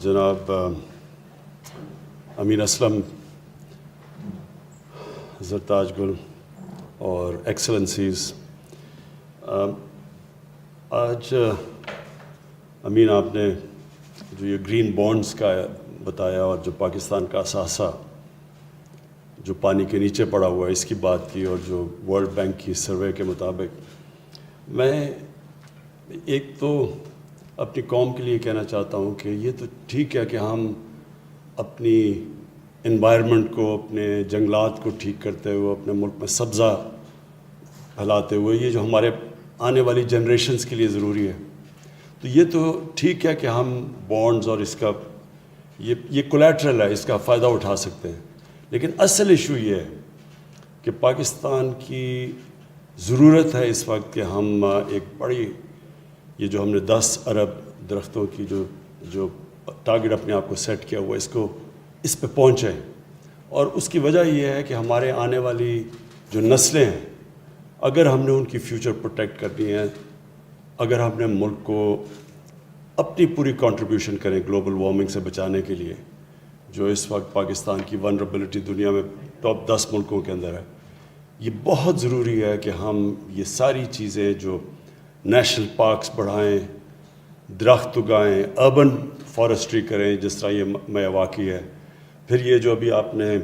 جناب امین اسلم، زرتاج گل اور ایکسلنسیز، آج امین آپ نے جو یہ گرین بانڈز کا بتایا اور جو پاکستان کا اثاثہ جو پانی کے نیچے پڑا ہوا ہے اس کی بات کی، اور جو ورلڈ بینک کی سروے کے مطابق میں ایک تو اپنی قوم کے لیے کہنا چاہتا ہوں کہ یہ تو ٹھیک ہے کہ ہم اپنی انوائرمنٹ کو، اپنے جنگلات کو ٹھیک کرتے ہوئے، اپنے ملک میں سبزہ پھیلاتے ہوئے، یہ جو ہمارے آنے والی جنریشنز کے لیے ضروری ہے، تو یہ تو ٹھیک ہے کہ ہم بانڈز اور اس کا یہ کولیٹرل ہے، اس کا فائدہ اٹھا سکتے ہیں. لیکن اصل ایشو یہ ہے کہ پاکستان کی ضرورت ہے اس وقت کہ ہم ایک بڑی یہ جو ہم نے 10 ارب درختوں کی جو ٹارگٹ اپنے آپ کو سیٹ کیا ہوا اس پہ پہنچے. اور اس کی وجہ یہ ہے کہ ہمارے آنے والی جو نسلیں ہیں، اگر ہم نے ان کی فیوچر پروٹیکٹ کرنی ہے، اگر ہم نے ملک کو اپنی پوری کنٹریبیوشن کریں گلوبل وارمنگ سے بچانے کے لیے، جو اس وقت پاکستان کی ونربلٹی دنیا میں ٹاپ 10 ملکوں کے اندر ہے، یہ بہت ضروری ہے کہ ہم یہ ساری چیزیں جو نیشنل پارکس بڑھائیں، درخت اگائیں، اربن فارسٹری کریں جس طرح یہ میاواکی ہے. پھر یہ جو ابھی آپ نے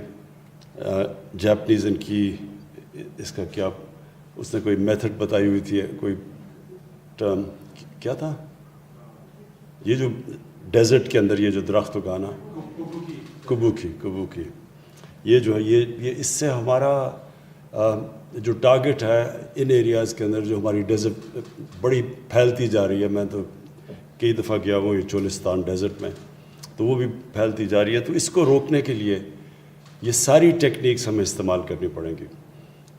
جاپنیز ان کی اس کا کیا اس نے کوئی میتھڈ بتائی ہوئی تھی، کوئی ٹرم کیا تھا، یہ جو ڈیزرٹ کے اندر یہ جو درخت اگانا، کبوکی، یہ جو ہے یہ اس سے ہمارا جو ٹارگٹ ہے ان ایریاز کے اندر جو ہماری ڈیزرٹ بڑی پھیلتی جا رہی ہے. میں تو کئی دفعہ گیا ہوں یہ چولستان ڈیزرٹ میں، تو وہ بھی پھیلتی جا رہی ہے. تو اس کو روکنے کے لیے یہ ساری ٹیکنیکس ہمیں استعمال کرنی پڑیں گی.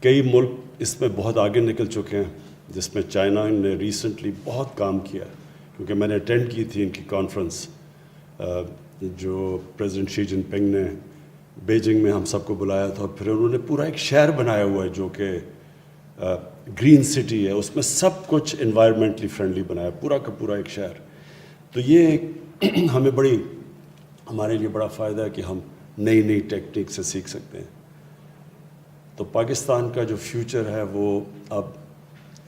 کئی ملک اس میں بہت آگے نکل چکے ہیں، جس میں چائنا نے ریسنٹلی بہت کام کیا، کیونکہ میں نے اٹینڈ کی تھی ان کی کانفرنس جو پریزیڈنٹ شی جن پنگ نے بیجنگ میں ہم سب کو بلایا تھا. پھر انہوں نے پورا ایک شہر بنایا ہوا ہے جو کہ گرین سٹی ہے، اس میں سب کچھ انوائرمنٹلی فرینڈلی بنایا، پورا کا پورا ایک شہر. تو یہ ہمیں ہمارے لیے بڑا فائدہ ہے کہ ہم نئی ٹیکنیک سے سیکھ سکتے ہیں. تو پاکستان کا جو فیوچر ہے وہ اب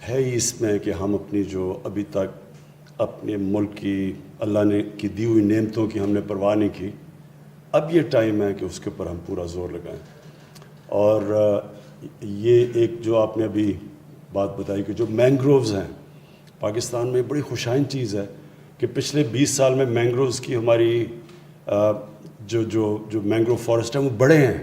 ہے ہی اس میں کہ ہم اپنی جو ابھی تک اپنے ملک کی اللہ نے کی دی ہوئی نعمتوں کی ہم نے پرواہ نہیں کی، اب یہ ٹائم ہے کہ اس کے اوپر ہم پورا زور لگائیں. اور یہ ایک جو آپ نے ابھی بات بتائی کہ جو مینگرووز ہیں پاکستان میں، بڑی خوشائن چیز ہے کہ پچھلے 20 سال میں مینگرووز کی ہماری جو مینگروو فارسٹ ہیں وہ بڑے ہیں،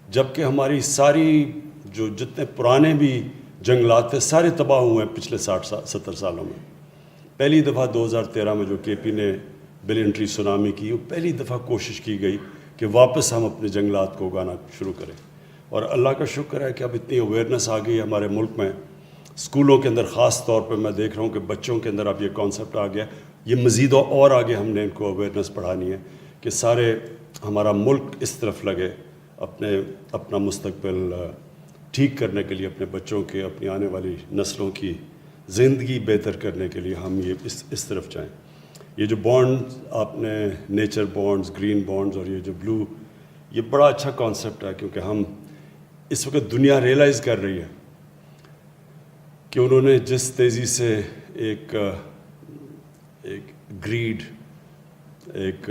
جبکہ ہماری ساری جتنے پرانے بھی جنگلات تھے سارے تباہ ہوئے ہیں پچھلے 60-70 سالوں میں. پہلی دفعہ 2013 میں جو کے پی نے بلینٹری سونامی کی، وہ پہلی دفعہ کوشش کی گئی کہ واپس ہم اپنے جنگلات کو اگانا شروع کریں. اور اللہ کا شکر ہے کہ اب اتنی اویئرنیس آ گئی ہے ہمارے ملک میں، اسکولوں کے اندر خاص طور پہ میں دیکھ رہا ہوں کہ بچوں کے اندر اب یہ کانسیپٹ آ گیا. یہ مزید اور آگے ہم نے ان کو اویئرنیس بڑھانی ہے کہ سارے ہمارا ملک اس طرف لگے اپنا مستقبل ٹھیک کرنے کے لیے، اپنے بچوں کے، اپنی آنے والی نسلوں کی زندگی بہتر کرنے کے لیے ہم یہ اس طرف جائیں. یہ جو بانڈ آپ نے نیچر بانڈز، گرین بانڈز اور یہ جو بلو، یہ بڑا اچھا کانسیپٹ ہے، کیونکہ ہم اس وقت دنیا ریئلائز کر رہی ہے کہ انہوں نے جس تیزی سے ایک گریڈ، ایک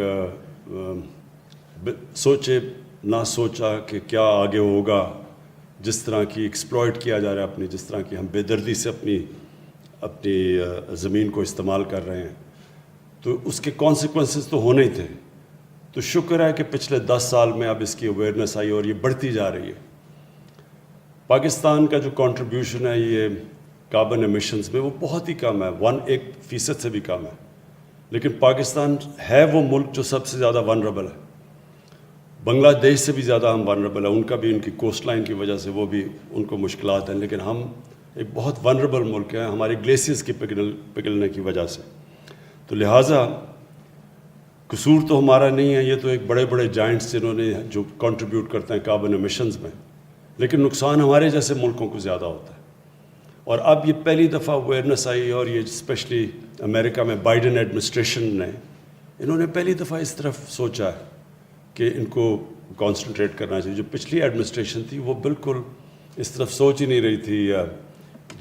سوچے نہ سوچا کہ کیا آگے ہوگا، جس طرح کی ایکسپلائٹ کیا جا رہا ہے جس طرح کی ہم بے دردی سے اپنی زمین کو استعمال کر رہے ہیں، تو اس کے کانسیکوینسز تو ہونے ہی تھے. تو شکر ہے کہ پچھلے 10 سال میں اب اس کی اویئرنیس آئی اور یہ بڑھتی جا رہی ہے. پاکستان کا جو کنٹریبیوشن ہے یہ کاربن ایمیشنز میں وہ بہت ہی کم ہے، 1% سے بھی کم ہے. لیکن پاکستان ہے وہ ملک جو سب سے زیادہ ونربل ہے. بنگلہ دیش سے بھی زیادہ ہم ونربل ہیں، ان کا بھی ان کی کوسٹ لائن کی وجہ سے وہ بھی ان کو مشکلات ہیں، لیکن ہم ایک بہت ونربل ملک ہیں ہمارے گلیشیئرز کی پگھلنے کی وجہ سے. تو لہٰذا قصور تو ہمارا نہیں ہے، یہ تو ایک بڑے جائنٹس جنہوں نے جو کنٹریبیوٹ کرتے ہیں کاربن ایمیشنز میں، لیکن نقصان ہمارے جیسے ملکوں کو زیادہ ہوتا ہے. اور اب یہ پہلی دفعہ اویئرنیس آئی، اور یہ اسپیشلی امریکہ میں بائیڈن ایڈمنسٹریشن نے انہوں نے پہلی دفعہ اس طرف سوچا ہے کہ ان کو کانسنٹریٹ کرنا چاہیے. جو پچھلی ایڈمنسٹریشن تھی وہ بالکل اس طرف سوچ ہی نہیں رہی تھی,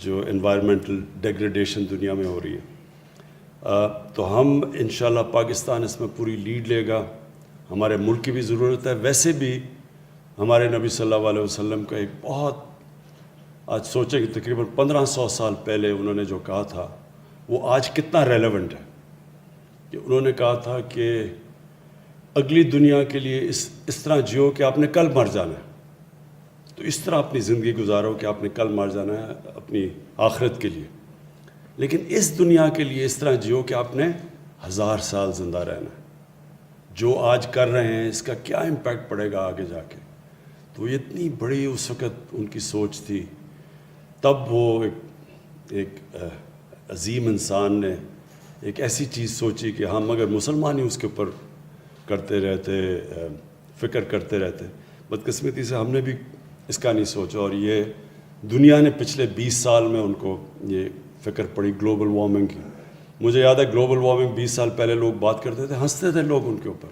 جو انوائرمنٹل ڈیگریڈیشن دنیا میں ہو رہی ہے. تو ہم انشاءاللہ پاکستان اس میں پوری لیڈ لے گا. ہمارے ملک کی بھی ضرورت ہے. ویسے بھی ہمارے نبی صلی اللہ علیہ وسلم کا ایک بہت, آج سوچیں کہ تقریباً 1500 سال پہلے انہوں نے جو کہا تھا وہ آج کتنا ریلیونٹ ہے. کہ انہوں نے کہا تھا کہ اگلی دنیا کے لیے اس طرح جیو کہ آپ نے کل مر جانا ہے. تو اس طرح اپنی زندگی گزارو کہ آپ نے کل مر جانا ہے اپنی آخرت کے لیے. لیکن اس دنیا کے لیے اس طرح جیو کہ آپ نے 1000 سال زندہ رہنا ہے. جو آج کر رہے ہیں اس کا کیا امپیکٹ پڑے گا آگے جا کے. تو یہ اتنی بڑی اس وقت ان کی سوچ تھی. تب وہ ایک عظیم انسان نے ایک ایسی چیز سوچی کہ ہم اگر مسلمان ہی اس کے اوپر کرتے رہتے, فکر کرتے رہتے. بدقسمتی سے ہم نے بھی اس کا نہیں سوچا, اور یہ دنیا نے پچھلے 20 سال میں ان کو یہ فکر پڑی گلوبل وارمنگ کی. مجھے یاد ہے گلوبل وارمنگ 20 سال پہلے لوگ بات کرتے تھے, ہنستے تھے لوگ ان کے اوپر.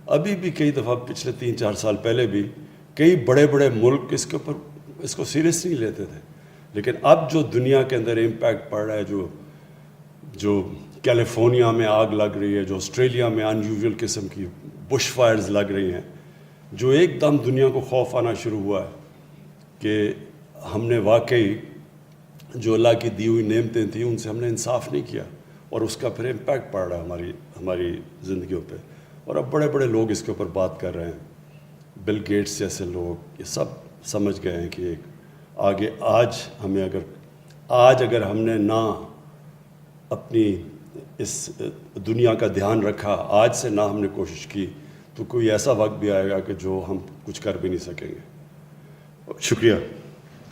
ابھی بھی کئی دفعہ پچھلے 3-4 سال پہلے بھی کئی بڑے بڑے ملک اس کو سیریس نہیں لیتے تھے. لیکن اب جو دنیا کے اندر امپیکٹ پڑ رہا ہے, جو کیلیفورنیا میں آگ لگ رہی ہے, جو آسٹریلیا میں ان یوزول قسم کی بش فائرز لگ رہی ہیں, جو ایک دم دنیا کو خوف آنا شروع ہوا ہے کہ ہم نے واقعی جو اللہ کی دی ہوئی نعمتیں تھیں ان سے ہم نے انصاف نہیں کیا, اور اس کا پھر امپیکٹ پڑ رہا ہے ہماری زندگیوں پہ. اور اب بڑے بڑے لوگ اس کے اوپر بات کر رہے ہیں. بل گیٹس جیسے لوگ یہ سب سمجھ گئے ہیں کہ آگے آج اگر ہم نے نہ اپنی اس دنیا کا دھیان رکھا, آج سے نہ ہم نے کوشش کی, تو کوئی ایسا وقت بھی آئے گا کہ جو ہم کچھ کر بھی نہیں سکیں گے. شکریہ.